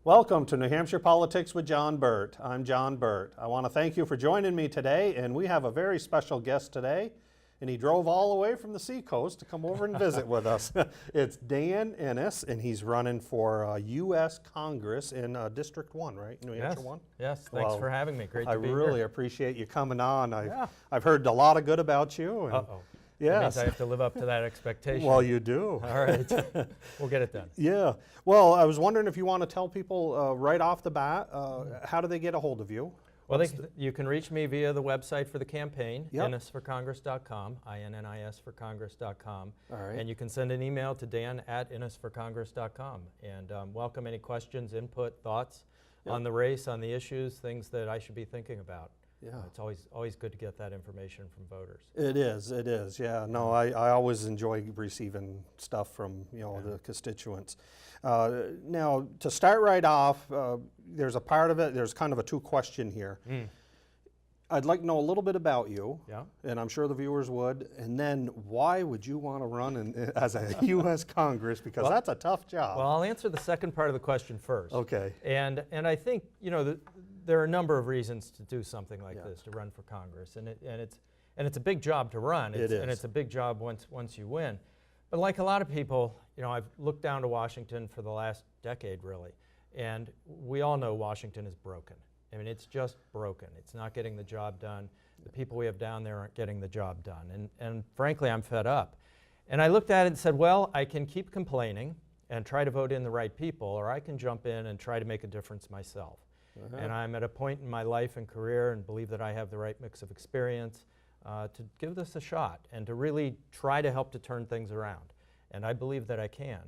Welcome to New Hampshire Politics with John Burt. I'm John Burt. I want to thank you for joining me today, and we have a very special guest today, and he drove all the way from the seacoast to come over and visit with us. It's Dan Innis, and he's running for U.S. Congress in District 1, right? New Hampshire 1? Yes, thanks for having me. Great to be here. I really appreciate you coming on. I've heard a lot of good about you. And Yes. That means I have to live up to that expectation. Well, you do. All right. We'll get it done. Yeah. Well, I was wondering if you want to tell people right off the bat, how do they get a hold of you? Well, you can reach me via the website for the campaign, Yep. innisforcongress.com, INNIS4congress.com. All right. And you can send an email to dan@innisforcongress.com and welcome any questions, input, thoughts on the race, on the issues, things that I should be thinking about. Yeah. It's always good to get that information from voters. It is, yeah. No, I always enjoy receiving stuff from, the constituents. Now, to start right off, there's a part of it, there's kind of a two-question here. I'd like to know a little bit about you, and I'm sure the viewers would, and then why would you want to run as a U.S. Congress, because that's a tough job. Well, I'll answer the second part of the question first. Okay. And I think, there are a number of reasons to do something like this, to run for Congress, and it's a big job to run. It is. And it's a big job once you win. But like a lot of people, I've looked down to Washington for the last decade, really, and we all know Washington is broken. I mean, it's just broken. It's not getting the job done. The people we have down there aren't getting the job done, and frankly, I'm fed up. And I looked at it and said, well, I can keep complaining and try to vote in the right people, or I can jump in and try to make a difference myself. And I'm at a point in my life and career and believe that I have the right mix of experience to give this a shot and to really try to help to turn things around. And I believe that I can.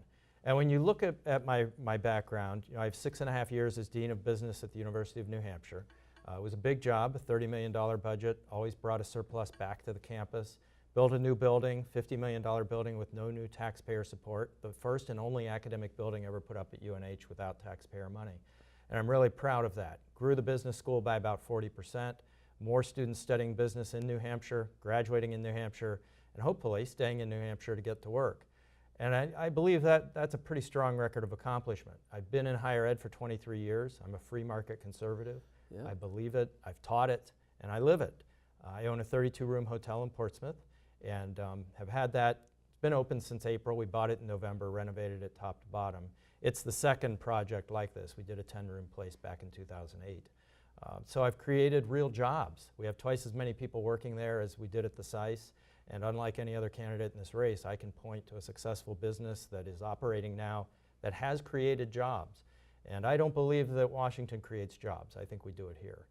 And when you look at my background, I have 6.5 years as Dean of Business at the University of New Hampshire. It was a big job, a $30 million budget, always brought a surplus back to the campus, built a new building, $50 million building with no new taxpayer support, the first and only academic building ever put up at UNH without taxpayer money. And I'm really proud of that. Grew the business school by about 40%, more students studying business in New Hampshire, graduating in New Hampshire, and hopefully staying in New Hampshire to get to work. And I believe that that's a pretty strong record of accomplishment. I've been in higher ed for 23 years. I'm a free market conservative. I believe it, I've taught it, and I live it. I own a 32-room hotel in Portsmouth and have had that. It's been open since April. We bought it in November, renovated it top to bottom. It's the second project like this. We did a 10-room place back in 2008. So I've created real jobs. We have twice as many people working there as we did at the SICE. And unlike any other candidate in this race, I can point to a successful business that is operating now that has created jobs. And I don't believe that Washington creates jobs. I think we do it here.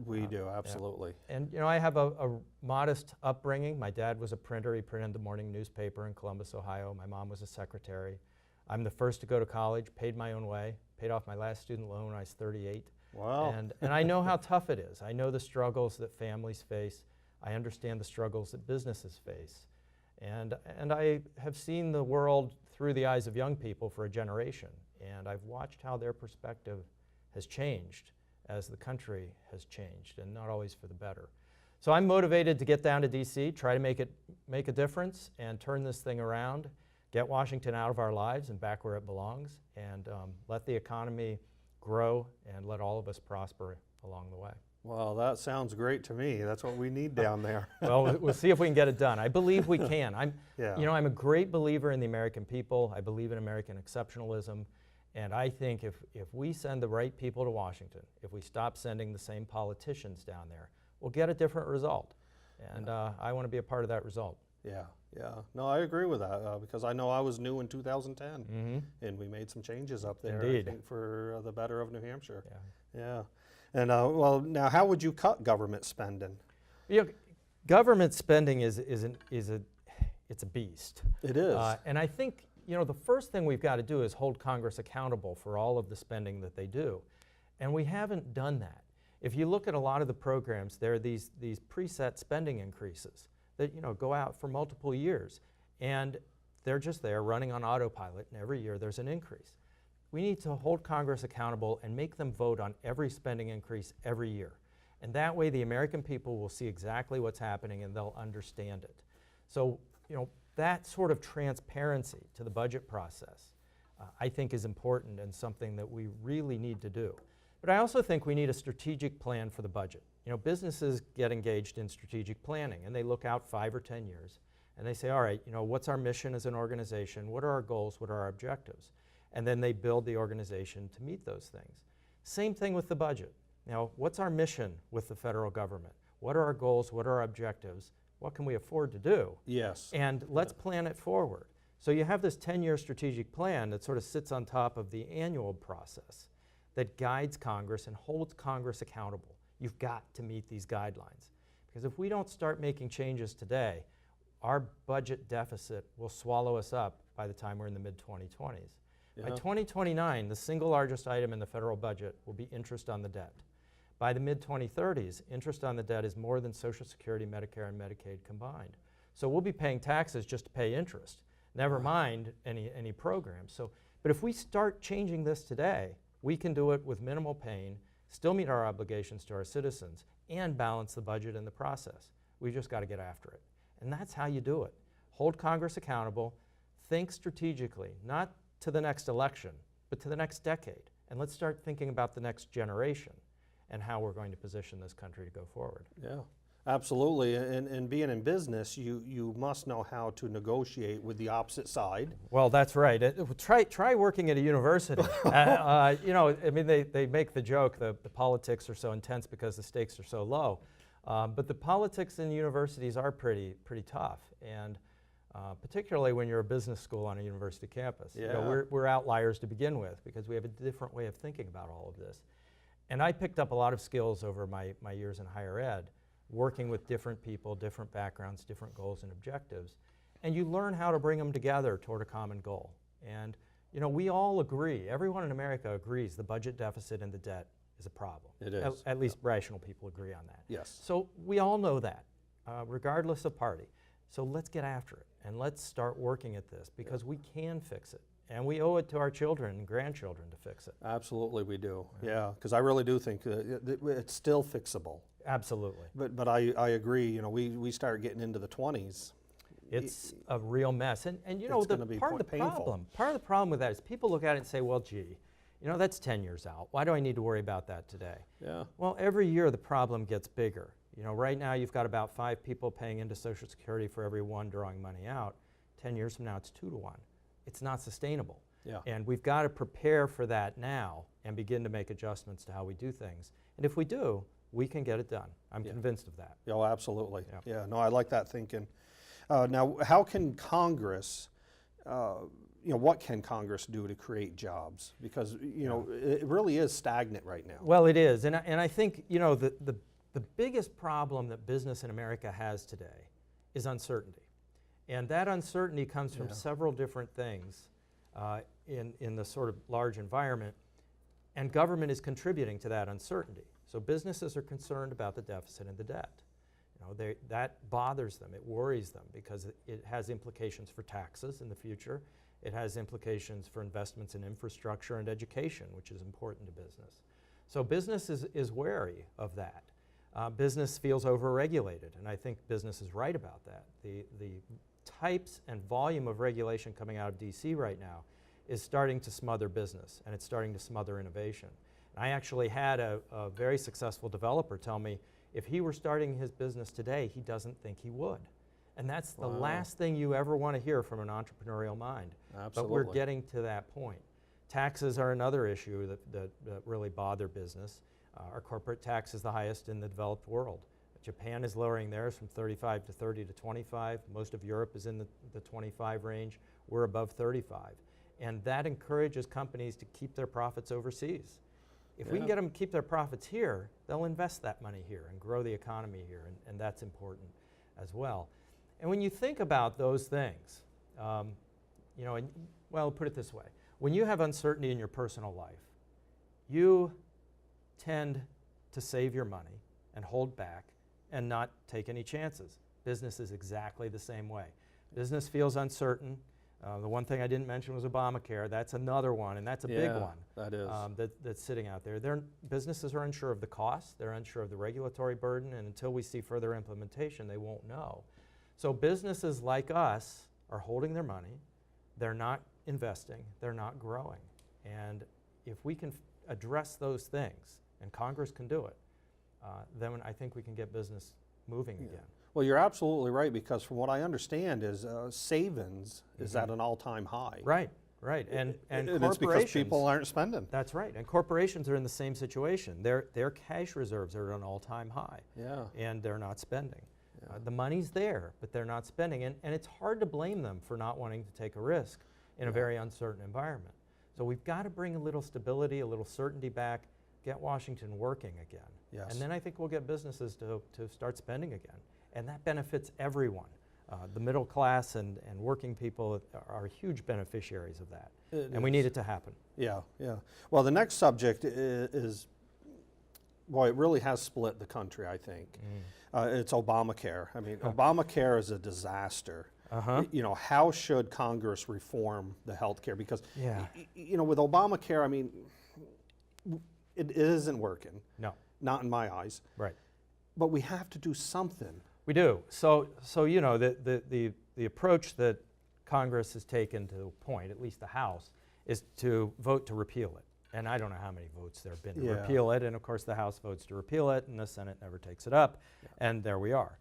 We do, absolutely. Yeah. And I have a modest upbringing. My dad was a printer. He printed the morning newspaper in Columbus, Ohio. My mom was a secretary. I'm the first to go to college, paid my own way, paid off my last student loan when I was 38. Wow. And I know how tough it is. I know the struggles that families face. I understand the struggles that businesses face. And I have seen the world through the eyes of young people for a generation. And I've watched how their perspective has changed as the country has changed, and not always for the better. So I'm motivated to get down to DC, try to make a difference and turn this thing around, get Washington out of our lives and back where it belongs, and let the economy grow and let all of us prosper along the way. Well, that sounds great to me. That's what we need down there. Well, we'll see if we can get it done. I believe we can. I'm a great believer in the American people. I believe in American exceptionalism. And I think if we send the right people to Washington, if we stop sending the same politicians down there, we'll get a different result. And I want to be a part of that result. Yeah. No, I agree with that because I know I was new in 2010, and we made some changes up there. Indeed. I think for the better of New Hampshire. Yeah. And well, now how would you cut government spending? Government spending it's a beast. It is. And I think the first thing we've got to do is hold Congress accountable for all of the spending that they do, and we haven't done that. If you look at a lot of the programs, there are these preset spending increases that go out for multiple years, and they're just there running on autopilot, and every year there's an increase. We need to hold Congress accountable and make them vote on every spending increase every year. And that way the American people will see exactly what's happening and they'll understand it. So, that sort of transparency to the budget process I think is important and something that we really need to do. But I also think we need a strategic plan for the budget. Businesses get engaged in strategic planning, and they look out 5 or 10 years, and they say, all right, what's our mission as an organization? What are our goals? What are our objectives? And then they build the organization to meet those things. Same thing with the budget. What's our mission with the federal government? What are our goals? What are our objectives? What can we afford to do? Yes. And let's plan it forward. So you have this 10-year strategic plan that sort of sits on top of the annual process that guides Congress and holds Congress accountable. You've got to meet these guidelines. Because if we don't start making changes today, our budget deficit will swallow us up by the time we're in the mid-2020s. Yeah. By 2029, the single largest item in the federal budget will be interest on the debt. By the mid-2030s, interest on the debt is more than Social Security, Medicare, and Medicaid combined. So we'll be paying taxes just to pay interest, never mind any programs. But if we start changing this today, we can do it with minimal pain, still meet our obligations to our citizens, and balance the budget in the process. We just got to get after it. And that's how you do it. Hold Congress accountable, think strategically, not to the next election, but to the next decade. And let's start thinking about the next generation and how we're going to position this country to go forward. Yeah, absolutely. And being in business, you must know how to negotiate with the opposite side. Well, that's right. Try working at a university. They make the joke the politics are so intense because the stakes are so low. But the politics in universities are pretty tough, and particularly when you're a business school on a university campus. Yeah. We're outliers to begin with because we have a different way of thinking about all of this. And I picked up a lot of skills over my years in higher ed, working with different people, different backgrounds, different goals and objectives. And you learn how to bring them together toward a common goal. And we all agree, everyone in America agrees the budget deficit and the debt is a problem. It is. At least rational people agree on that. Yes. So we all know that, regardless of party. So let's get after it and let's start working at this because we can fix it. And we owe it to our children and grandchildren to fix it. Absolutely we do, yeah, because I really do think it's still fixable. Absolutely. But I agree, we start getting into the 20s. It's a real mess. And It's gonna be part of the painful. problem with that is people look at it and say, well, gee, that's 10 years out. Why do I need to worry about that today? Yeah. Well, every year the problem gets bigger. Right now you've got about 5 people paying into Social Security for every 1 drawing money out. 10 years from now it's 2 to 1. It's not sustainable. Yeah. And we've got to prepare for that now and begin to make adjustments to how we do things. And if we do, we can get it done. I'm convinced of that. Oh, absolutely. Yeah. Yeah, no, I like that thinking. Now, how can Congress, what can Congress do to create jobs? Because, it really is stagnant right now. Well, it is. And I think, the biggest problem that business in America has today is uncertainty. And that uncertainty comes from several different things in the sort of large environment, and government is contributing to that uncertainty. So businesses are concerned about the deficit and the debt. That bothers them, it worries them because it has implications for taxes in the future. It has implications for investments in infrastructure and education, which is important to business. So business is wary of that. Business feels overregulated, and I think business is right about that. The types and volume of regulation coming out of DC right now is starting to smother business, and it's starting to smother innovation. And I actually had a very successful developer tell me if he were starting his business today, he doesn't think he would. And that's the last thing you ever want to hear from an entrepreneurial mind. Absolutely. But we're getting to that point. Taxes are another issue that really bother business. Our corporate tax is the highest in the developed world. Japan is lowering theirs from 35 to 30 to 25. Most of Europe is in the 25 range. We're above 35. And that encourages companies to keep their profits overseas. If we can get them to keep their profits here, they'll invest that money here and grow the economy here, and that's important as well. And when you think about those things, put it this way. When you have uncertainty in your personal life, you tend to save your money and hold back and not take any chances. Business is exactly the same way. Business feels uncertain. The one thing I didn't mention was Obamacare. That's another one, and that's a big one. That is. That's sitting out there. Businesses are unsure of the costs. They're unsure of the regulatory burden, and until we see further implementation, they won't know. So businesses like us are holding their money. They're not investing, they're not growing. And if we can address those things, and Congress can do it, then I think we can get business moving again. Well, you're absolutely right, because from what I understand is savings is at an all-time high. Right, right. And corporations, it's because people aren't spending. That's right. And corporations are in the same situation. Their cash reserves are at an all-time high. Yeah. And they're not spending. The money's there, but they're not spending. And it's hard to blame them for not wanting to take a risk in a very uncertain environment. So we've got to bring a little stability, a little certainty back, get Washington working again. Yes. And then I think we'll get businesses to start spending again. And that benefits everyone. The middle class and working people are huge beneficiaries of that. And we need it to happen. Yeah, yeah. Well, the next subject is, well, it really has split the country, I think. It's Obamacare. I mean, Obamacare is a disaster. You know, how should Congress reform the health care? Because, you know, with Obamacare, I mean, it isn't working. No. Not in my eyes. Right. But we have to do something. We do. So you know, the approach that Congress has taken to a point, at least the House, is to vote to repeal it. And I don't know how many votes there have been to repeal it. And of course, the House votes to repeal it, and the Senate never takes it up. And there we are.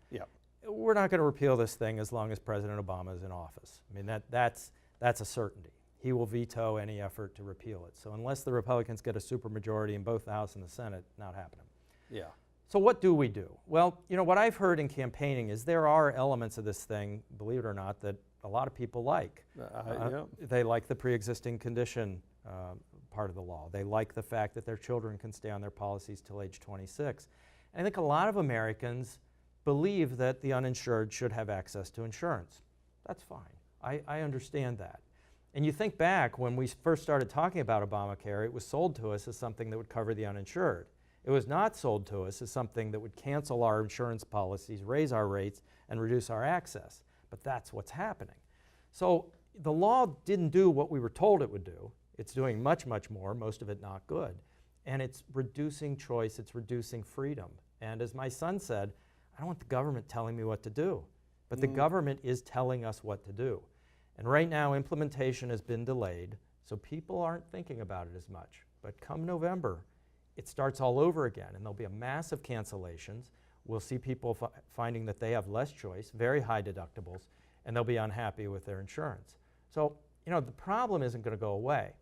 We're not going to repeal this thing as long as President Obama is in office. I mean, that's a certainty. He will veto any effort to repeal it. So unless the Republicans get a supermajority in both the House and the Senate, not happening. Yeah. So what do we do? Well, you know, what I've heard in campaigning is there are elements of this thing, believe it or not, that a lot of people like. They like the pre-existing condition part of the law. They like the fact that their children can stay on their policies till age 26. And I think a lot of Americans believe that the uninsured should have access to insurance. That's fine. I understand that. And you think back when we first started talking about Obamacare, it was sold to us as something that would cover the uninsured. It was not sold to us as something that would cancel our insurance policies, raise our rates, and reduce our access. But that's what's happening. So the law didn't do what we were told it would do. It's doing much, much more, most of it not good. And it's reducing choice, it's reducing freedom. And as my son said, I don't want the government telling me what to do, but the government is telling us what to do. And right now, implementation has been delayed, so people aren't thinking about it as much. But come November, it starts all over again, and there'll be a massive cancellations. We'll see people finding that they have less choice, very high deductibles, and they'll be unhappy with their insurance. So, you know, the problem isn't going to go away.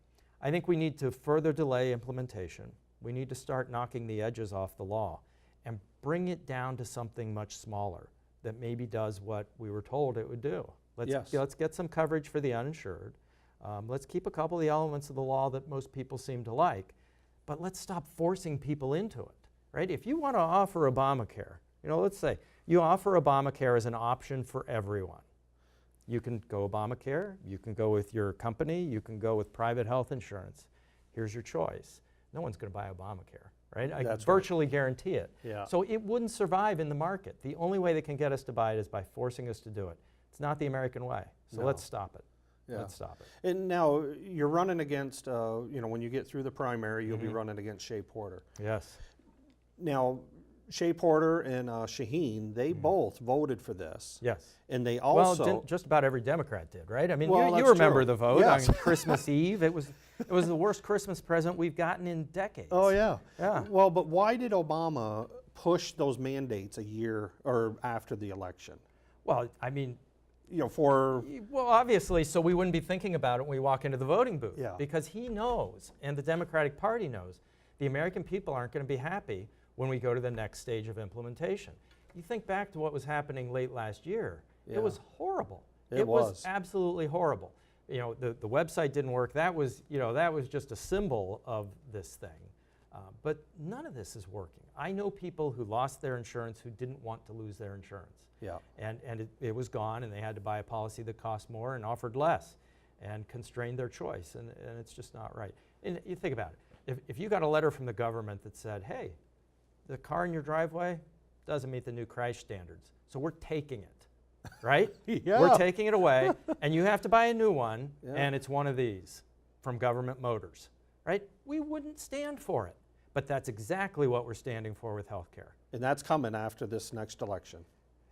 I think we need to further delay implementation. We need to start knocking the edges off the law and bring it down to something much smaller that maybe does what we were told it would do. Let's get some coverage for the uninsured. Let's keep a couple of the elements of the law that most people seem to like, but let's stop forcing people into it, right? If you want to offer Obamacare, you know, let's say you offer Obamacare as an option for everyone. You can go Obamacare, you can go with your company, you can go with private health insurance. Here's your choice. No one's going to buy Obamacare, right? I virtually guarantee it. So it wouldn't survive in the market. The only way they can get us to buy it is by forcing us to do it. It's not the American way, so let's stop it. Let's stop it. And now you're running against, you know, when you get through the primary, you'll be running against Shea Porter. Yes. Now, Shea Porter and Shaheen, they both voted for this. Yes. And they also... Well, just about every Democrat did, right? I mean, well, you remember the vote on yes. Christmas Eve. It was the worst Christmas present we've gotten in decades. Oh, yeah. Yeah. Well, but why did Obama push those mandates a year or after the election? Well, I mean... You know, Well, obviously, so we wouldn't be thinking about it when we walk into the voting booth. Yeah. Because he knows, and the Democratic Party knows, the American people aren't going to be happy when we go to the next stage of implementation. You think back to what was happening late last year. It was horrible. It was absolutely horrible. You know, the website didn't work. That was, you know, that was just a symbol of this thing. But none of this is working. I know people who lost their insurance who didn't want to lose their insurance. Yeah. And it was gone, and they had to buy a policy that cost more and offered less and constrained their choice, and it's just not right. And you think about it. If you got a letter from the government that said, hey, the car in your driveway doesn't meet the new crash standards, so we're taking it, right? We're taking it away, and you have to buy a new one, and it's one of these from Government Motors, right? We wouldn't stand for it. But that's exactly what we're standing for with health care. And that's coming after this next election.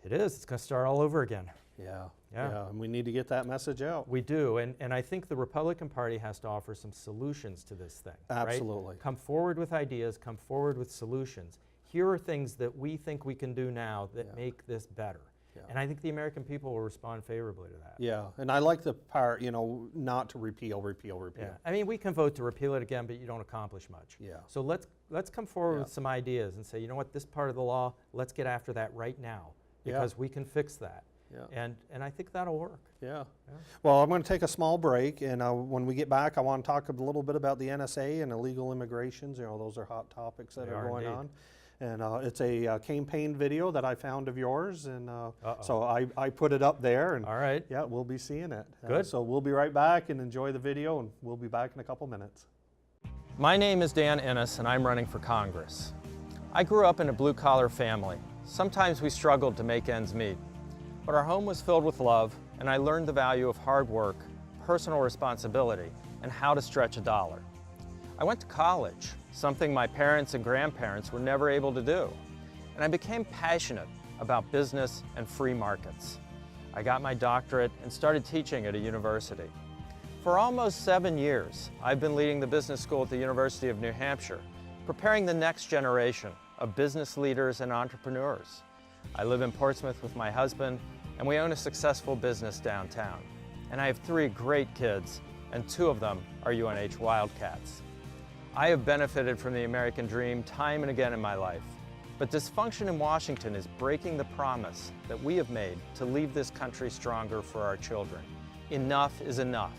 It is. It's going to start all over again. Yeah, Yeah. yeah, and we need to get that message out. We do, and I think the Republican Party has to offer some solutions to this thing. right? Absolutely. Come forward with ideas, come forward with solutions. Here are things that we think we can do now that Yeah. make this better. Yeah. And I think the American people will respond favorably to that. Yeah, and I like the part, not to repeal. Yeah. I mean, we can vote to repeal it again, but you don't accomplish much. Yeah. So let's come forward Yeah. with some ideas and say, you know what, this part of the law, let's get after that right now because we can fix that. Yeah. And I think that'll work. Yeah. Yeah. Well, I'm going to take a small break, and when we get back, I want to talk a little bit about the NSA and illegal immigrations. Those are hot topics that They are are going indeed. on. And it's a campaign video that I found of yours, and so I put it up there, and All right. yeah, we'll be seeing it. Good. So we'll be right back and enjoy the video, and we'll be back in a couple minutes. My name is Dan Innis, and I'm running for Congress. I grew up in a blue-collar family. Sometimes we struggled to make ends meet. But our home was filled with love, and I learned the value of hard work, personal responsibility, and how to stretch a dollar. I went to college, something my parents and grandparents were never able to do. And I became passionate about business and free markets. I got my doctorate and started teaching at a university. For almost 7 years, I've been leading the business school at the University of New Hampshire, preparing the next generation of business leaders and entrepreneurs. I live in Portsmouth with my husband, and we own a successful business downtown. And I have 3 great kids, and 2 of them are UNH Wildcats. I have benefited from the American dream time and again in my life, but dysfunction in Washington is breaking the promise that we have made to leave this country stronger for our children. Enough is enough.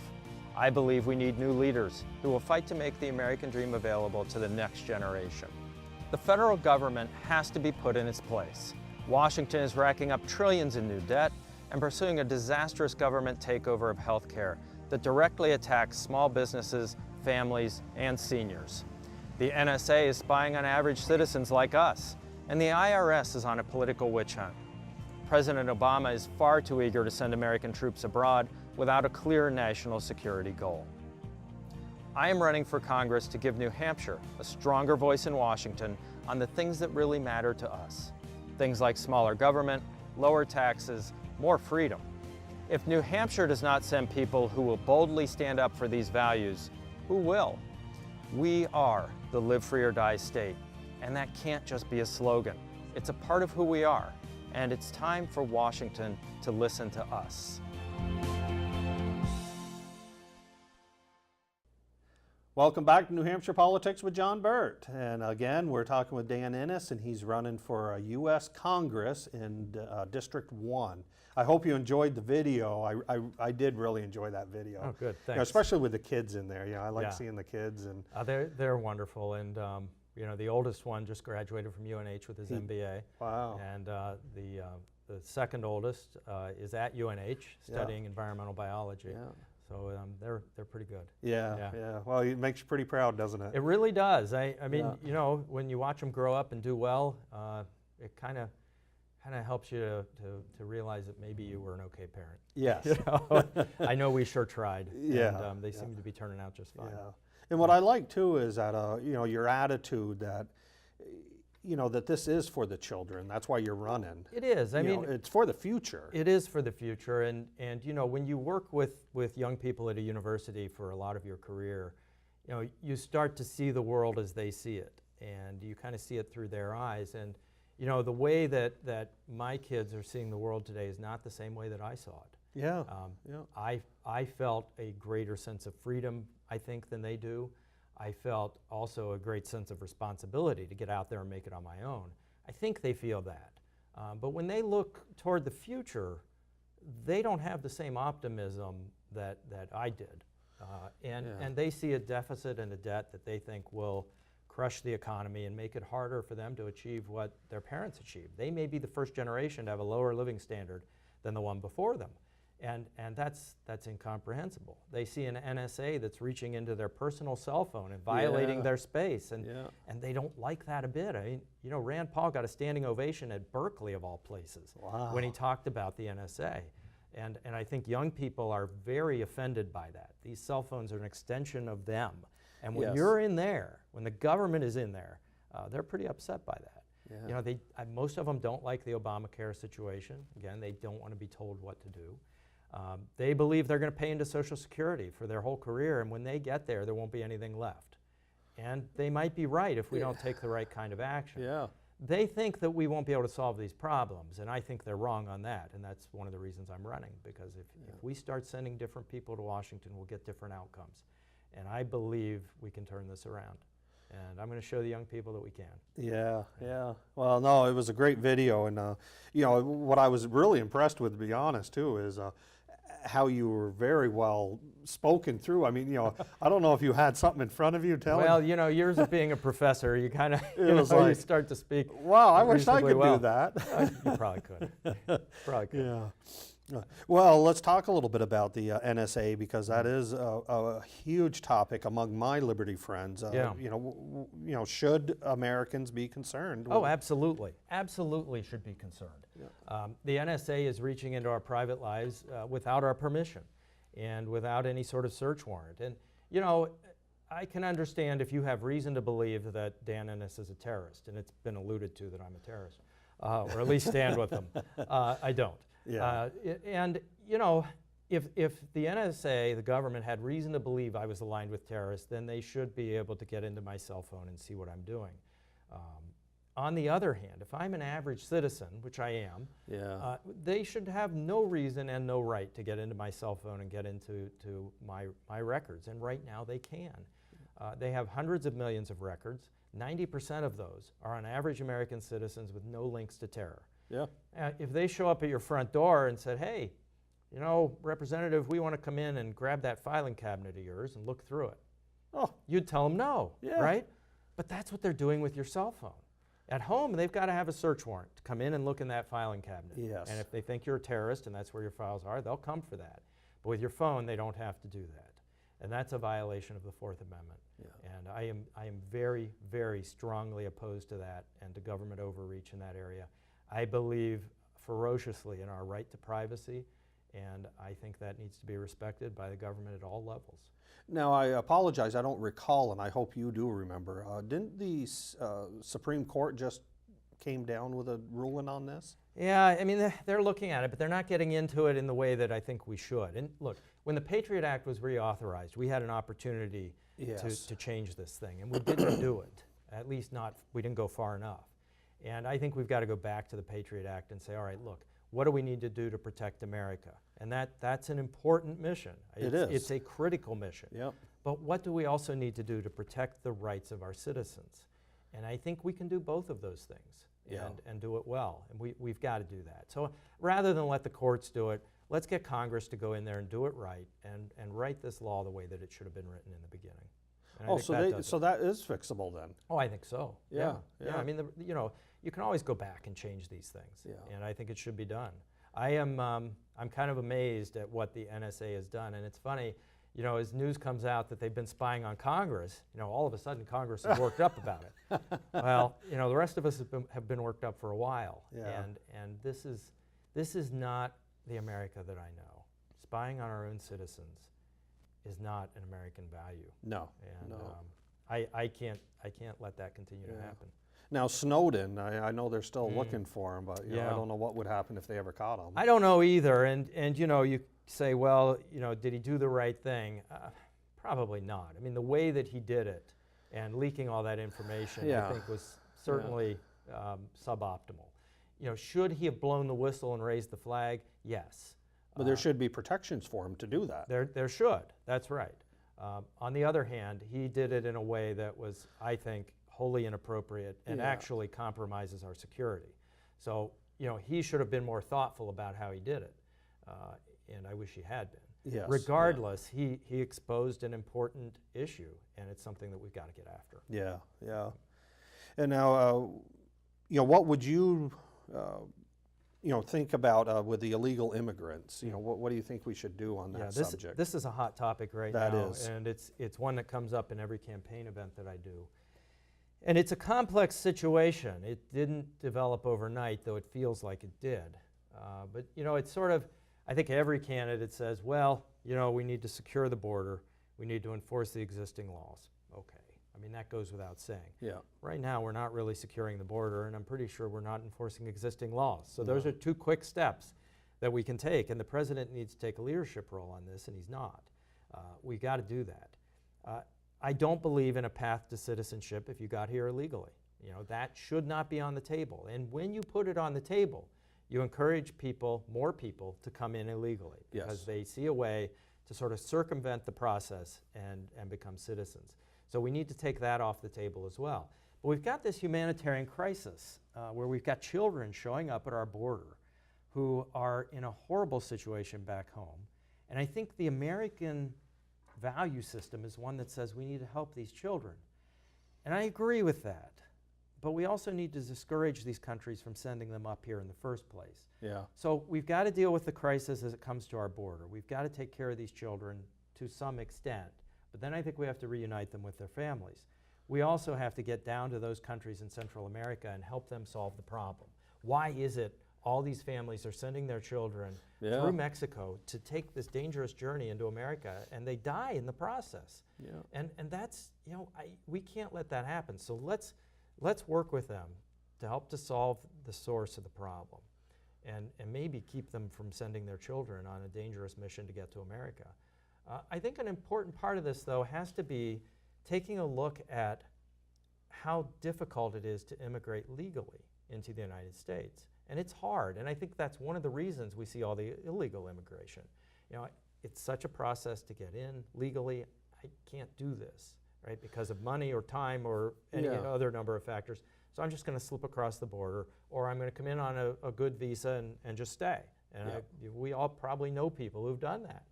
I believe we need new leaders who will fight to make the American dream available to the next generation. The federal government has to be put in its place. Washington is racking up trillions in new debt and pursuing a disastrous government takeover of healthcare that directly attacks small businesses, families, and seniors. The NSA is spying on average citizens like us, and the IRS is on a political witch hunt. President Obama is far too eager to send American troops abroad without a clear national security goal. I am running for Congress to give New Hampshire a stronger voice in Washington on the things that really matter to us. Things like smaller government, lower taxes, more freedom. If New Hampshire does not send people who will boldly stand up for these values, who will? We are the live free or die state, and that can't just be a slogan. It's a part of who we are, and it's time for Washington to listen to us. Welcome back to New Hampshire Politics with John Burt. And again, we're talking with Dan Innis, and he's running for a U.S. Congress in District 1. I hope you enjoyed the video. I did really enjoy that video. Oh, good, You know, thanks. especially with the kids in there. I like Yeah. seeing the kids. And They're wonderful, and the oldest one just graduated from UNH with his MBA. wow. And the second oldest is at UNH studying environmental biology. Yeah. So they're pretty good. Yeah. Yeah. Well, it makes you pretty proud, doesn't it? It really does. I mean, Yeah. when you watch them grow up and do well, it kind of helps you to realize that maybe you were an okay parent. Yes. I know we sure tried. Yeah, And they yeah. seem to be turning out just fine. Yeah. And what I like too is that your attitude that that this is for the children. That's why you're running. It is. I mean, it's for the future. it is for the future, and when you work with young people at a university for a lot of your career, you start to see the world as they see it, and you kind of see it through their eyes. And the way that my kids are seeing the world today is not the same way that I saw it. Yeah. I felt a greater sense of freedom, I think, than they do. I felt also a great sense of responsibility to get out there and make it on my own. I think they feel that. But when they look toward the future, they don't have the same optimism that I did. And they see a deficit and a debt that they think will crush the economy and make it harder for them to achieve what their parents achieved. They may be the first generation to have a lower living standard than the one before them. And that's incomprehensible. They see an NSA that's reaching into their personal cell phone and violating their space, and they don't like that a bit. I mean, Rand Paul got a standing ovation at Berkeley, of all places, when he talked about the NSA. And I think young people are very offended by that. These cell phones are an extension of them. And when you're in there, when the government is in there, they're pretty upset by that. You know, most of them don't like the Obamacare situation. Again, they don't want to be told what to do. They believe they're going to pay into Social Security for their whole career, and when they get there, there won't be anything left. And they might be right if we don't take the right kind of action. Yeah. They think that we won't be able to solve these problems, and I think they're wrong on that, and that's one of the reasons I'm running, because if we start sending different people to Washington, we'll get different outcomes. And I believe we can turn this around. And I'm going to show the young people that we can. Yeah, yeah. Well, no, it was a great video, and you know, what I was really impressed with, to be honest, too, is how you were very well spoken through. I mean, you know, I don't know if you had something in front of you telling. Well, you know, years of being a professor, you kind of, you start to speak. Wow, I wish I could well. do that. You probably could. Probably could. Yeah. Well, let's talk a little bit about the NSA, because that is a huge topic among my liberty friends. You know, should Americans be concerned? Oh, absolutely. Absolutely should be concerned. Yeah. The NSA is reaching into our private lives without our permission and without any sort of search warrant. And, you know, I can understand if you have reason to believe that Dan Innis is a terrorist, and it's been alluded to that I'm a terrorist, or at least stand with them. I don't. Yeah. And, you know, if the NSA, the government, had reason to believe I was aligned with terrorists, then they should be able to get into my cell phone and see what I'm doing. On the other hand, if I'm an average citizen, which I am, they should have no reason and no right to get into my cell phone and get into my records. And right now they can. They have hundreds of millions of records. 90% of those are on average American citizens with no links to terror. Yeah. If they show up at your front door and said, hey, you know, Representative, we want to come in and grab that filing cabinet of yours and look through it. Oh, you'd tell them no, right? But that's what they're doing with your cell phone. At home, they've got to have a search warrant to come in and look in that filing cabinet. Yes. And if they think you're a terrorist and that's where your files are, they'll come for that. But with your phone, they don't have to do that. And that's a violation of the Fourth Amendment. Yeah. And I am very, very strongly opposed to that and to government overreach in that area. I believe ferociously in our right to privacy, and I think that needs to be respected by the government at all levels. Now, I apologize, I don't recall, and I hope you do remember. Didn't the Supreme Court just came down with a ruling on this? Yeah, I mean, they're looking at it, but they're not getting into it in the way that I think we should. And look, when the Patriot Act was reauthorized, we had an opportunity to change this thing, and we didn't do it. At least not, we didn't go far enough. And I think we've got to go back to the Patriot Act and say, all right, look, what do we need to do to protect America? And that's an important mission. It is. It's a critical mission. Yep. But what do we also need to do to protect the rights of our citizens? And I think we can do both of those things and do it well. And we've got to do that. So rather than let the courts do it, let's get Congress to go in there and do it right and write this law the way that it should have been written in the beginning. So that is fixable then? Oh, I think so. Yeah. I mean, you know, you can always go back and change these things. Yeah. And I think it should be done. I'm kind of amazed at what the NSA has done. And it's funny, you know, as news comes out that they've been spying on Congress, you know, all of a sudden Congress is worked up about it. Well, you know, the rest of us have been worked up for a while. Yeah. And this is not the America that I know. Spying on our own citizens is not an American value. No. And I can't let that continue to happen. Now Snowden, I know they're still looking for him, but you know, I don't know what would happen if they ever caught him. I don't know either. And you know, you say, well, you know, did he do the right thing? Probably not. I mean, the way that he did it and leaking all that information, I think was certainly suboptimal. You know, should he have blown the whistle and raised the flag? Yes. But there should be protections for him to do that. There should. That's right. On the other hand, he did it in a way that was, I think, wholly inappropriate and actually compromises our security. So, you know, he should have been more thoughtful about how he did it, and I wish he had been. Yes. Regardless, he exposed an important issue, and it's something that we've got to get after. Yeah, yeah. And now, you know, what would you, you know, think about with the illegal immigrants? You know, what do you think we should do on that subject? This is a hot topic right now. That is. And it's one that comes up in every campaign event that I do. And it's a complex situation. It didn't develop overnight, though it feels like it did. But, you know, it's sort of, I think every candidate says, well, you know, we need to secure the border. We need to enforce the existing laws. Okay. I mean, that goes without saying. Yeah. Right now, we're not really securing the border, and I'm pretty sure we're not enforcing existing laws. So those are two quick steps that we can take, and the president needs to take a leadership role on this, and he's not. We've got to do that. I don't believe in a path to citizenship if you got here illegally. You know, that should not be on the table. And when you put it on the table, you encourage people, more people, to come in illegally because they see a way to sort of circumvent the process and become citizens. So we need to take that off the table as well. But we've got this humanitarian crisis where we've got children showing up at our border who are in a horrible situation back home. And I think the American value system is one that says we need to help these children. And I agree with that. But we also need to discourage these countries from sending them up here in the first place. Yeah. So we've got to deal with the crisis as it comes to our border. We've got to take care of these children to some extent. But then I think we have to reunite them with their families. We also have to get down to those countries in Central America and help them solve the problem. Why is it all these families are sending their children through Mexico to take this dangerous journey into America, and they die in the process? Yeah. And that's, you know, we can't let that happen. So let's work with them to help to solve the source of the problem and maybe keep them from sending their children on a dangerous mission to get to America. I think an important part of this, though, has to be taking a look at how difficult it is to immigrate legally into the United States. And it's hard, and I think that's one of the reasons we see all the illegal immigration. You know, it's such a process to get in legally. I can't do this, right, because of money or time or any other number of factors. So I'm just going to slip across the border, or I'm going to come in on a good visa and just stay. And we all probably know people who've done that.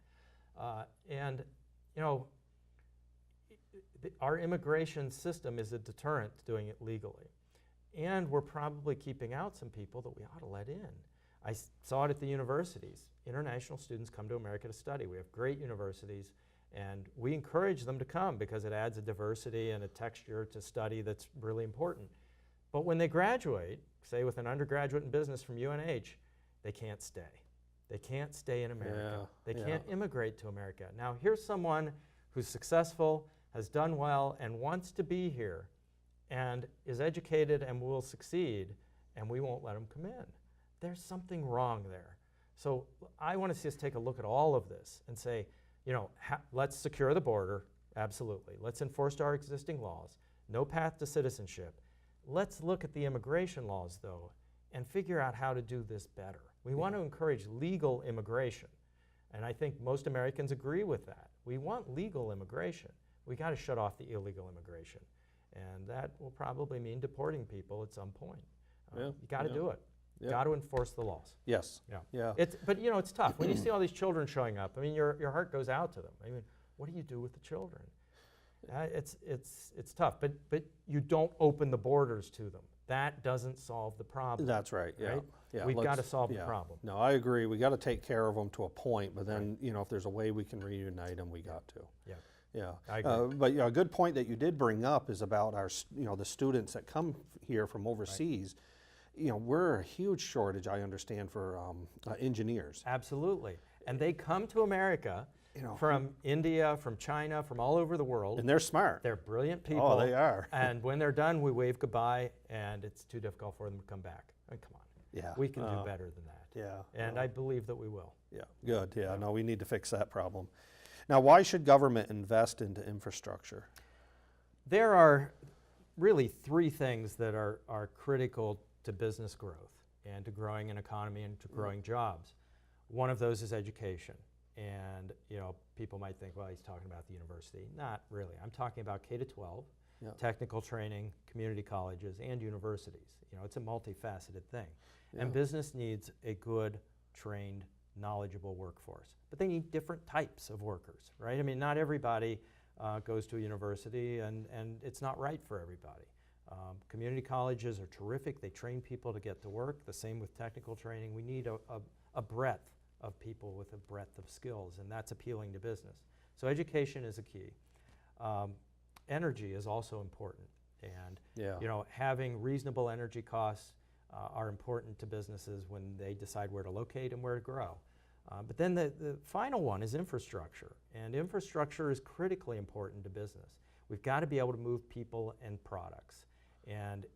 And, you know, our immigration system is a deterrent to doing it legally. And we're probably keeping out some people that we ought to let in. I saw it at the universities. International students come to America to study. We have great universities, and we encourage them to come because it adds a diversity and a texture to study that's really important. But when they graduate, say with an undergraduate in business from UNH, they can't stay. They can't stay in America. They can't immigrate to America. Now, here's someone who's successful, has done well, and wants to be here, and is educated and will succeed, and we won't let them come in. There's something wrong there. So I want to see us take a look at all of this and say, you know, let's secure the border, absolutely. Let's enforce our existing laws. No path to citizenship. Let's look at the immigration laws, though, and figure out how to do this better. We want to encourage legal immigration, and I think most Americans agree with that. We want legal immigration. We got to shut off the illegal immigration. And that will probably mean deporting people at some point. You got to do it. Got to enforce the laws. Yes. But you know, it's tough. When you see all these children showing up, I mean, your heart goes out to them. I mean, what do you do with the children? It's tough. But you don't open the borders to them. That doesn't solve the problem. That's right. Yeah. We've got to solve the problem. No, I agree. We got to take care of them to a point, but then you know, if there's a way we can reunite them, we got to. Yeah, I agree. But a good point that you did bring up is about our, the students that come here from overseas. You know, we're a huge shortage, I understand, for engineers. Absolutely, and they come to America from India, from China, from all over the world. And they're smart. They're brilliant people. Oh, they are. And when they're done, we wave goodbye, and it's too difficult for them to come back. I mean, come on. Yeah. We can do better than that. And I believe that we will. Yeah, good. No, we need to fix that problem. Now, why should government invest into infrastructure? There are really three things that are critical to business growth and to growing an economy and to growing jobs. One of those is education. And people might think, well, he's talking about the university. Not really. I'm talking about K-12, technical training, community colleges, and universities. It's a multifaceted thing. And business needs a good, trained, knowledgeable workforce. But they need different types of workers, right? I mean, not everybody goes to a university, and it's not right for everybody. Community colleges are terrific. They train people to get to work. The same with technical training. We need a breadth of people with a breadth of skills, and that's appealing to business. So education is a key. Energy is also important, and having reasonable energy costs are important to businesses when they decide where to locate and where to grow. But then the final one is infrastructure, and infrastructure is critically important to business. We've got to be able to move people and products. And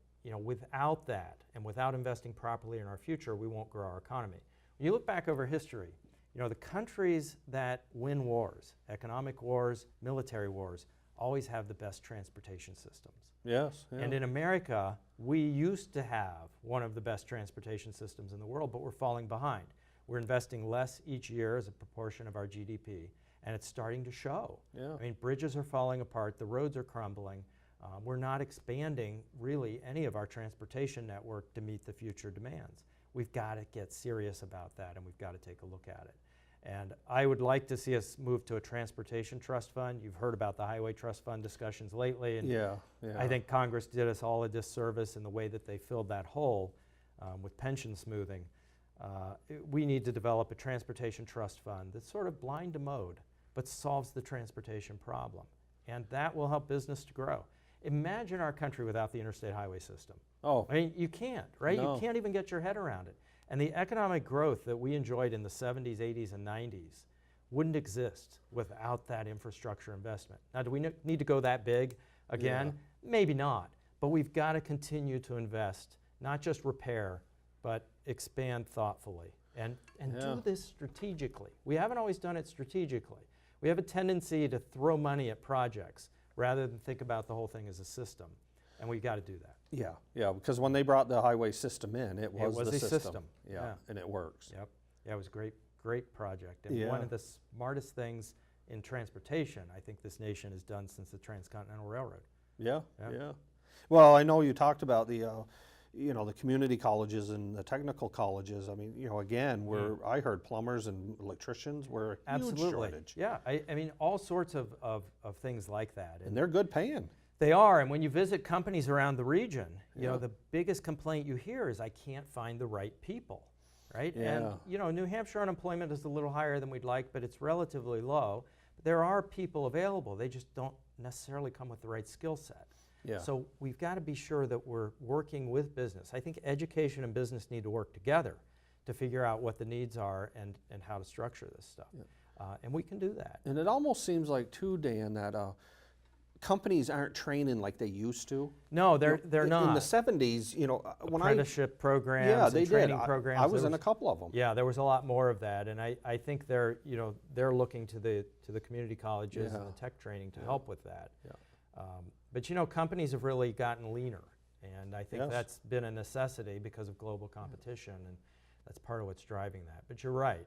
without that, and without investing properly in our future, we won't grow our economy. When you look back over history, the countries that win wars, economic wars, military wars, always have the best transportation systems. Yes. Yeah. And in America, we used to have one of the best transportation systems in the world, but we're falling behind. We're investing less each year as a proportion of our GDP, and it's starting to show. Yeah. I mean, bridges are falling apart, the roads are crumbling. We're not expanding really any of our transportation network to meet the future demands. We've got to get serious about that, and we've got to take a look at it. And I would like to see us move to a transportation trust fund. You've heard about the highway trust fund discussions lately, and Yeah. I think Congress did us all a disservice in the way that they filled that hole with pension smoothing. We need to develop a transportation trust fund that's sort of blind to mode, but solves the transportation problem. And that will help business to grow. Imagine our country without the interstate highway system. Oh. I mean, you can't, right? No. You can't even get your head around it. And the economic growth that we enjoyed in the 70s, 80s, and 90s wouldn't exist without that infrastructure investment. Now, do we need to go that big again? Yeah. Maybe not. But we've got to continue to invest, not just repair, but expand thoughtfully and do this strategically. We haven't always done it strategically. We have a tendency to throw money at projects rather than think about the whole thing as a system. And we've got to do that. Yeah, yeah, because when they brought the highway system in, it was a the system. Yeah, and it works. Yep. Yeah, it was a great project. And Yeah. one of the smartest things in transportation I think this nation has done since the Transcontinental Railroad. Yeah, Yeah. yeah. Well, I know you talked about the the community colleges and the technical colleges. I mean, again, I heard plumbers and electricians were a huge shortage. Yeah, I mean, all sorts of things like that. And they're good paying. They are, and when you visit companies around the region, the biggest complaint you hear is I can't find the right people, right? Yeah. And New Hampshire unemployment is a little higher than we'd like, but it's relatively low. There are people available. They just don't necessarily come with the right skill set. Yeah. So we've got to be sure that we're working with business. I think education and business need to work together to figure out what the needs are and how to structure this stuff. Yeah. And we can do that. And it almost seems like too, Dan, that companies aren't training like they used to. No, they're not. In the 70s, when apprenticeship programs and training programs. I was in a couple of them. Yeah, there was a lot more of that, and I think they're looking to the community colleges and the tech training to help with that. Yeah. But companies have really gotten leaner, and I think Yes. that's been a necessity because of global competition, and that's part of what's driving that. But you're right.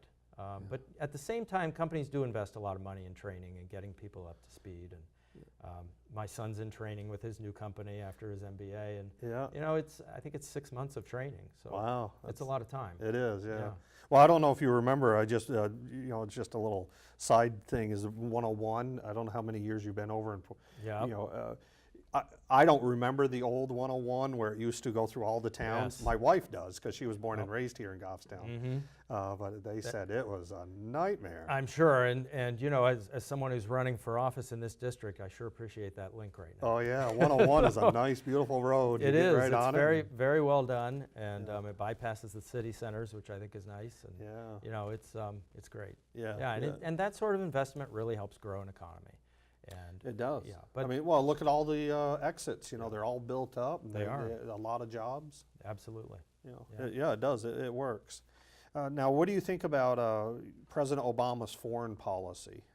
But at the same time, companies do invest a lot of money in training and getting people up to speed. And my son's in training with his new company after his MBA, and I think it's 6 months of training. So Wow, it's a lot of time. It is, yeah. Yeah. Well, I don't know if you remember. I just, it's just a little side thing. Is 101? I don't know how many years you've been over, and Yeah. I don't remember the old 101 where it used to go through all the towns. Yes. My wife does because she was born and raised here in Goffstown. Mm-hmm. But they said it was a nightmare. I'm sure, and as someone who's running for office in this district, I sure appreciate that link right now. Oh yeah, 101 is a nice, beautiful road. It You get is. right It's on very, it. very well done, and it bypasses the city centers, which I think is nice. And Yeah. it's great. Yeah. Yeah, and that sort of investment really helps grow an economy. And It does. Yeah, I but mean, well, look at all the exits. They're all built up. And They are. A lot of jobs. absolutely. It does. It works. Now, what do you think about President Obama's foreign policy?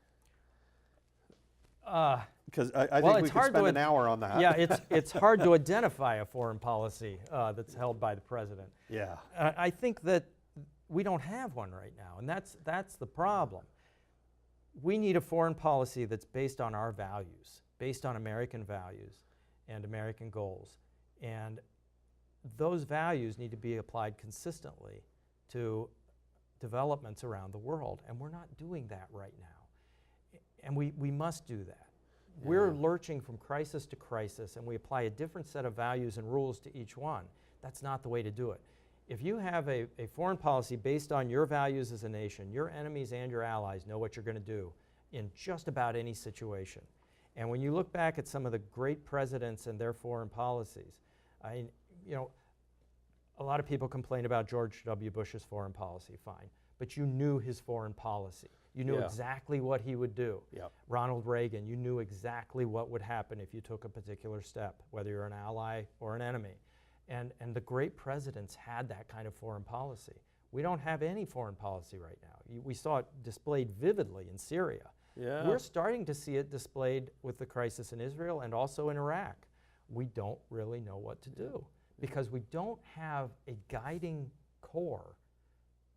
Because I think we could spend an hour on that. Yeah, it's hard to identify a foreign policy that's held by the president. Yeah. I think that we don't have one right now, and that's the problem. We need a foreign policy that's based on our values, based on American values and American goals. And those values need to be applied consistently to developments around the world, and we're not doing that right now. And we must do that. Yeah. We're lurching from crisis to crisis, and we apply a different set of values and rules to each one. That's not the way to do it. If you have a foreign policy based on your values as a nation, your enemies and your allies know what you're going to do in just about any situation. And when you look back at some of the great presidents and their foreign policies, a lot of people complain about George W. Bush's foreign policy, fine, but you knew his foreign policy. You knew Yeah. exactly what he would do. Yep. Ronald Reagan, you knew exactly what would happen if you took a particular step, whether you're an ally or an enemy. And the great presidents had that kind of foreign policy. We don't have any foreign policy right now. We saw it displayed vividly in Syria. Yeah. We're starting to see it displayed with the crisis in Israel and also in Iraq. We don't really know what to do because we don't have a guiding core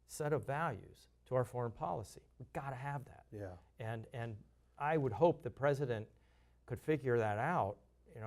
set of values to our foreign policy. We've got to have that. Yeah. And I would hope the president could figure that out,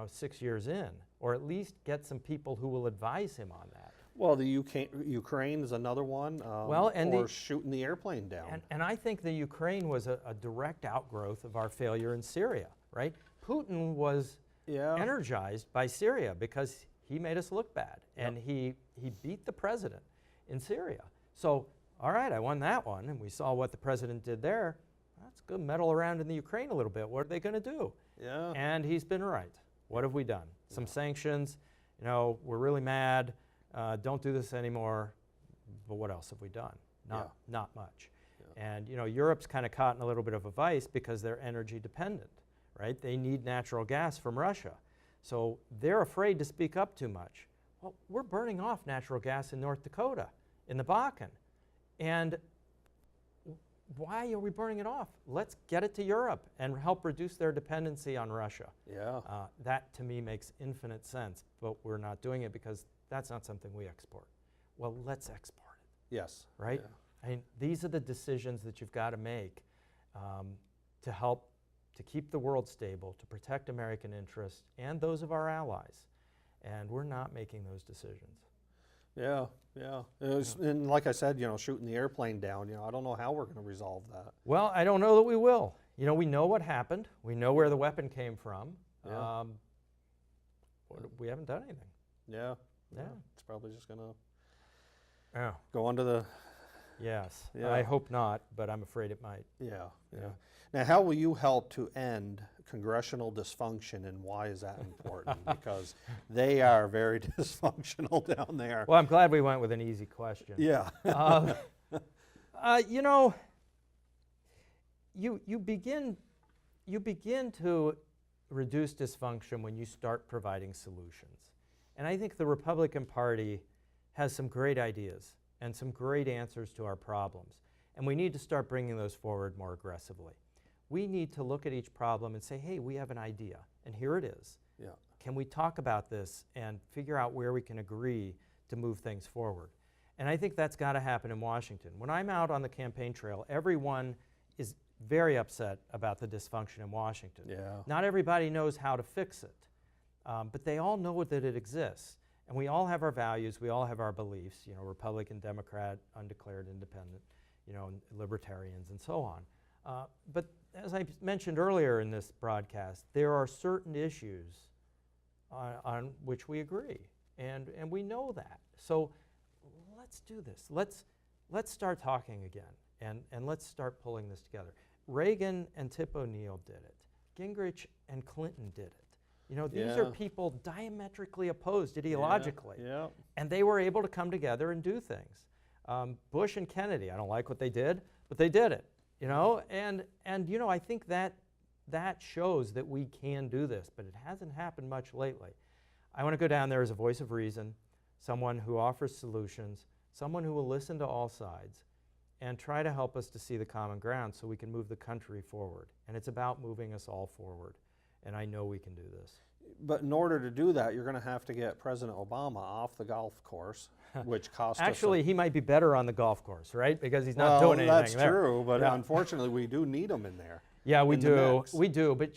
6 years in, or at least get some people who will advise him on that. Well, the Ukraine is another one. Or shooting the airplane down. And I think the Ukraine was a direct outgrowth of our failure in Syria, right? Putin was energized by Syria because he made us look bad, and he beat the president in Syria. So, all right, I won that one, and we saw what the president did there. That's good. Meddle around in the Ukraine a little bit. What are they going to do? Yeah. And he's been right. What have we done? Some sanctions. We're really mad. Don't do this anymore. But what else have we done? Not much. Yeah. And Europe's kind of caught in a little bit of a vice because they're energy dependent, right? They need natural gas from Russia. So they're afraid to speak up too much. Well, we're burning off natural gas in North Dakota, in the Bakken. And why are we burning it off? Let's get it to Europe and help reduce their dependency on Russia. Yeah. That to me makes infinite sense, but we're not doing it because that's not something we export. Well, let's export it. Yes. Right? Yeah. I mean, these are the decisions that you've got to make to help to keep the world stable, to protect American interests and those of our allies. And we're not making those decisions. Yeah, yeah. And like I said, shooting the airplane down, I don't know how we're going to resolve that. Well, I don't know that we will. We know what happened. We know where the weapon came from. Yeah. We haven't done anything. Yeah. Yeah. It's probably just going to go under the... Yes. Yeah. I hope not, but I'm afraid it might. Yeah, yeah. Now, how will you help to end congressional dysfunction, and why is that important? Because they are very dysfunctional down there. Well, I'm glad we went with an easy question. Yeah. You begin to reduce dysfunction when you start providing solutions. And I think the Republican Party has some great ideas and some great answers to our problems. And we need to start bringing those forward more aggressively. We need to look at each problem and say, hey, we have an idea, and here it is. Yeah. Can we talk about this and figure out where we can agree to move things forward? And I think that's got to happen in Washington. When I'm out on the campaign trail, everyone is very upset about the dysfunction in Washington. Yeah. Not everybody knows how to fix it, but they all know that it exists. And we all have our values, we all have our beliefs, Republican, Democrat, undeclared independent, libertarians, and so on. But as I mentioned earlier in this broadcast, there are certain issues on which we agree, and we know that. So let's do this. Let's start talking again, and let's start pulling this together. Reagan and Tip O'Neill did it. Gingrich and Clinton did it. These are people diametrically opposed ideologically, and they were able to come together and do things. Bush and Kennedy, I don't like what they did, but they did it. And I think that shows that we can do this, but it hasn't happened much lately. I want to go down there as a voice of reason, someone who offers solutions, someone who will listen to all sides, and try to help us to see the common ground so we can move the country forward. And it's about moving us all forward. And I know we can do this. But in order to do that, you're going to have to get President Obama off the golf course, which costs us... Actually, he might be better on the golf course, right? Because he's not doing anything that's there. True, but unfortunately, we do need him in there. Yeah, we do. We do. But,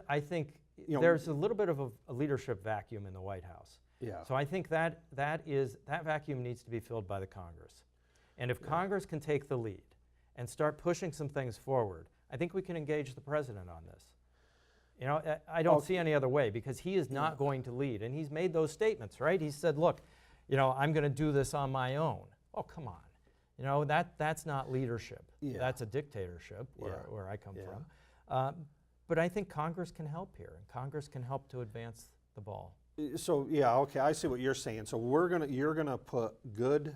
I think there's a little bit of a leadership vacuum in the White House. Yeah. So I think that vacuum needs to be filled by the Congress. And if Congress can take the lead and start pushing some things forward, I think we can engage the president on this. I don't see any other way, because he is not going to lead. And he's made those statements, right? He said, look, I'm going to do this on my own. Oh, come on. That's not leadership. Yeah. That's a dictatorship where I come from. But I think Congress can help here, and Congress can help to advance the ball. So, okay, I see what you're saying. So you're going to put good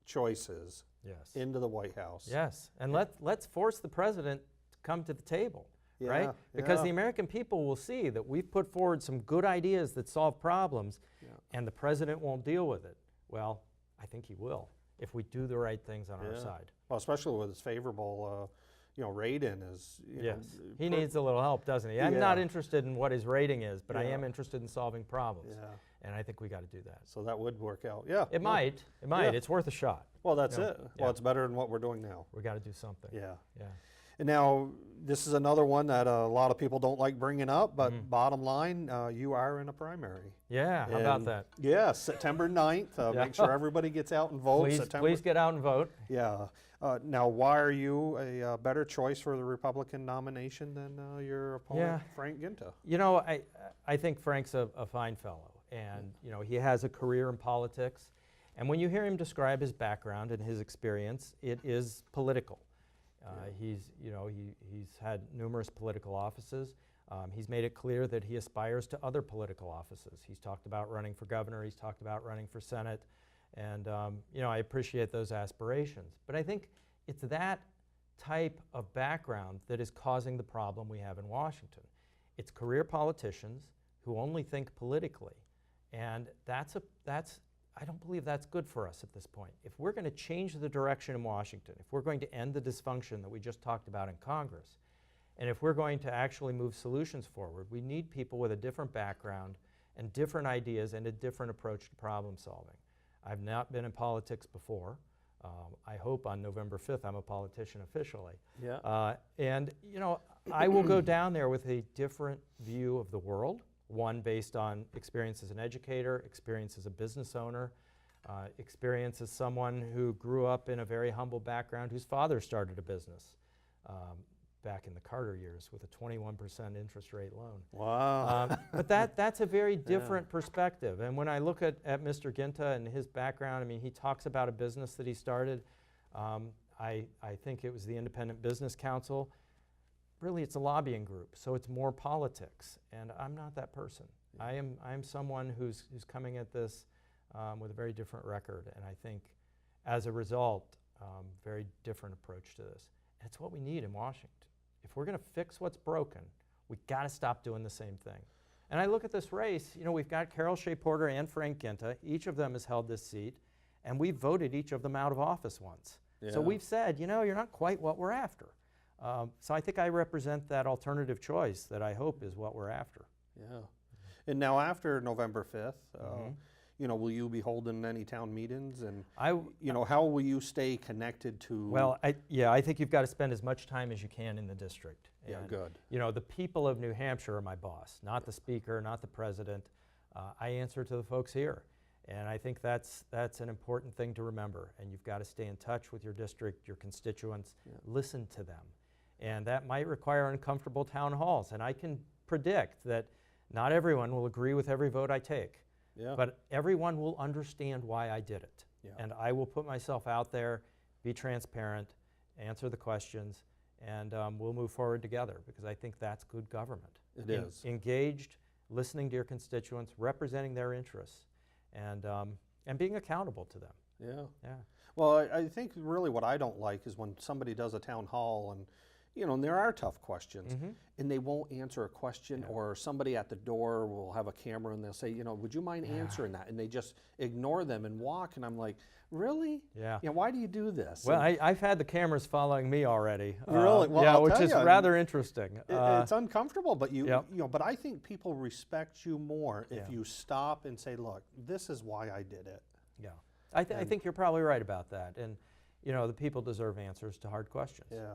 choices Yes. into the White House. Yes, and let's force the president to come to the table, Yeah, right? Because yeah. the American people will see that we've put forward some good ideas that solve problems, and the president won't deal with it. Well, I think he will if we do the right things on our side. Well, especially with his favorable, rating is. Yes, he needs a little help, doesn't he? I'm Yeah. not interested in what his rating is, but I Yeah. am interested in solving problems, Yeah. and I think we got to do that. So that would work out. Yeah. It might. It might. Yeah. It's worth a shot. Well, that's Yeah. it. Yeah. Well, it's better than what we're doing now. We got to do something. Yeah. Yeah. And now, this is another one that a lot of people don't like bringing up, but bottom line, you are in a primary. Yeah. How about And, that? Yeah, September 9th. Yeah. Make sure everybody gets out and votes. Please get out and vote. Yeah. Now, why are you a better choice for the Republican nomination than your opponent, Frank Ginta? You know, I think Frank's a fine fellow, and you know, he has a career in politics. And when you hear him describe his background and his experience, it is political. He's had numerous political offices. He's made it clear that he aspires to other political offices. He's talked about running for governor. He's talked about running for Senate. And I appreciate those aspirations. But I think it's that type of background that is causing the problem we have in Washington. It's career politicians who only think politically. And I don't believe that's good for us at this point. If we're going to change the direction in Washington, if we're going to end the dysfunction that we just talked about in Congress, and if we're going to actually move solutions forward, we need people with a different background and different ideas and a different approach to problem solving. I've not been in politics before. I hope on November 5th I'm a politician officially. Yeah. And I will go down there with a different view of the world, one based on experience as an educator, experience as a business owner, experience as someone who grew up in a very humble background, whose father started a business back in the Carter years with a 21% interest rate loan. Wow. But that's a very different perspective. And when I look at Mr. Ginta and his background, I mean, he talks about a business that he started. I think it was the Independent Business Council. Really, it's a lobbying group, so it's more politics. And I'm not that person. I am someone who's coming at this with a very different record. And I think, as a result, very different approach to this. And it's what we need in Washington. If we're going to fix what's broken, we got to stop doing the same thing. And I look at this race, we've got Carol Shea Porter and Frank Ginta. Each of them has held this seat, and we've voted each of them out of office once. Yeah. So we've said, you're not quite what we're after. So I think I represent that alternative choice that I hope is what we're after. Yeah. And now after November 5th, will you be holding any town meetings? And, how will you stay connected to? Well, I think you've got to spend as much time as you can in the district. Yeah, And, good. The people of New Hampshire are my boss, not the speaker, not the president. I answer to the folks here. And I think that's an important thing to remember. And you've got to stay in touch with your district, your constituents, listen to them. And that might require uncomfortable town halls. And I can predict that not everyone will agree with every vote I take. Yeah. But everyone will understand why I did it. Yeah. And I will put myself out there, be transparent, answer the questions, and we'll move forward together, because I think that's good government. It is. Engaged, listening to your constituents, representing their interests, and being accountable to them. Yeah. Yeah. Well, I think really what I don't like is when somebody does a town hall and and there are tough questions, and they won't answer a question, or somebody at the door will have a camera and they'll say, would you mind answering that? And they just ignore them and walk, and I'm like, really? Yeah. Why do you do this? Well, I've had the cameras following me already. Really? Well, yeah, I'll which tell is you, rather interesting. It's uncomfortable, but Yep. but I think people respect you more if you stop and say, look, this is why I did it. Yeah. I think you're probably right about that. And, the people deserve answers to hard questions. Yeah.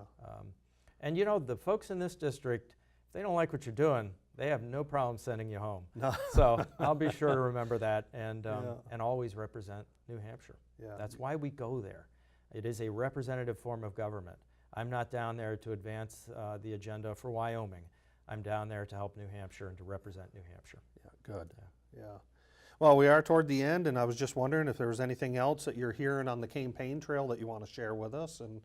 And the folks in this district, if they don't like what you're doing, they have no problem sending you home. No. So I'll be sure to remember that and always represent New Hampshire. Yeah. That's why we go there. It is a representative form of government. I'm not down there to advance the agenda for Wyoming. I'm down there to help New Hampshire and to represent New Hampshire. Yeah, good. Yeah. Well, we are toward the end, and I was just wondering if there was anything else that you're hearing on the campaign trail that you want to share with us. And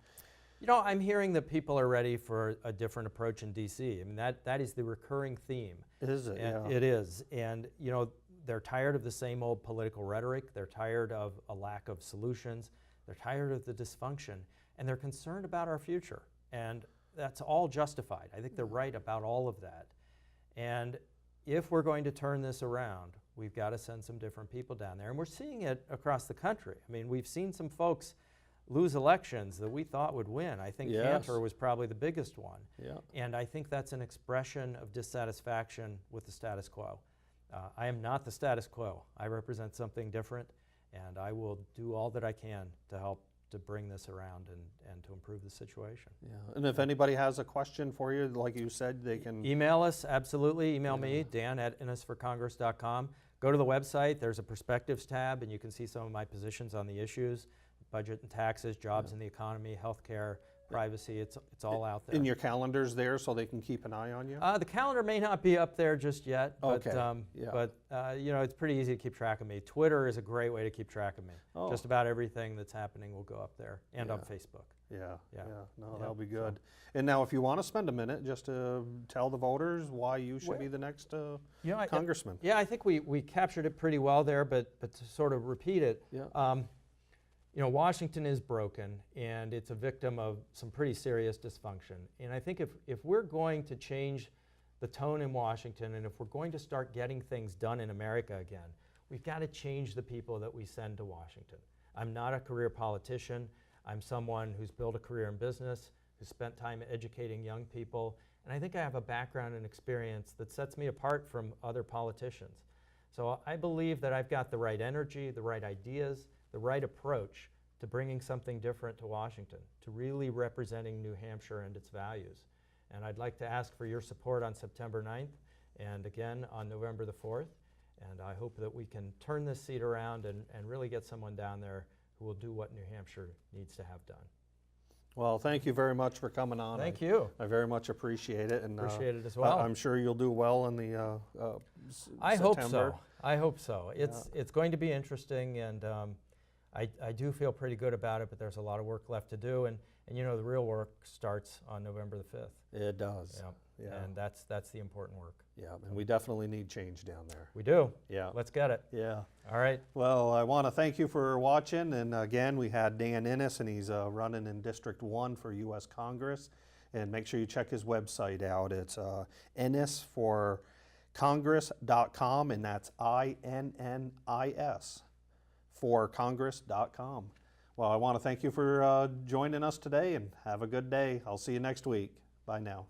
I'm hearing that people are ready for a different approach in D.C. I mean, that is the recurring theme. Is it? And Yeah. it is. And, they're tired of the same old political rhetoric. They're tired of a lack of solutions. they're tired of the dysfunction, and they're concerned about our future. And that's all justified. I think they're right about all of that. And if we're going to turn this around, we've got to send some different people down there. And we're seeing it across the country. I mean, we've seen some folks lose elections that we thought would win. I think Yes. Hampshire was probably the biggest one. Yeah. And I think that's an expression of dissatisfaction with the status quo. I am not the status quo. I represent something different, and I will do all that I can to help to bring this around and to improve the situation. Yeah. And if anybody has a question for you, like you said, they can. Email us, absolutely. Email me, dan@innisforcongress.com. Go to the website. There's a perspectives tab, and you can see some of my positions on the issues: budget and taxes, jobs in the economy, healthcare, privacy. It's all out there. In your calendars there, so they can keep an eye on you. The calendar may not be up there just yet, but, Okay, yeah. you know, it's pretty easy to keep track of me. Twitter is a great way to keep track of me. Oh. Just about everything that's happening will go up there, and on Yeah. Facebook. Yeah, Yeah. no, Yeah, that'll be so- good. And now, if you want to spend a minute just to tell the voters why you should Well, be the next You know, congressman. yeah, I think we captured it pretty well there, but to sort of repeat it, Yeah. you know, Washington is broken, and it's a victim of some pretty serious dysfunction. And I think if we're going to change the tone in Washington, and if we're going to start getting things done in America again, we've got to change the people that we send to Washington. I'm not a career politician. I'm someone who's built a career in business, who's spent time educating young people, and I think I have a background and experience that sets me apart from other politicians. So I believe that I've got the right energy, the right ideas, the right approach to bringing something different to Washington, to really representing New Hampshire and its values. And I'd like to ask for your support on September 9th and again on November the 4th. And I hope that we can turn this seat around and really get someone down there who will do what New Hampshire needs to have done. Well, thank you very much for coming on. Thank you. I very much appreciate it. And Appreciate it as well. I'm sure you'll do well in the I hope September. so. I hope so. It's going to be interesting, and I do feel pretty good about it, but there's a lot of work left to do, and you know, the real work starts on November the 5th. It does. Yeah. And that's the important work. Yeah, and we definitely need change down there. We do. Yeah. Let's get it. Yeah. All right. Well, I want to thank you for watching, and again, we had Dan Innis, and he's running in District 1 for U.S. Congress, and make sure you check his website out. It's innisforcongress.com, and that's INNIS for congress.com. Well, I want to thank you for joining us today, and have a good day. I'll see you next week. Bye now.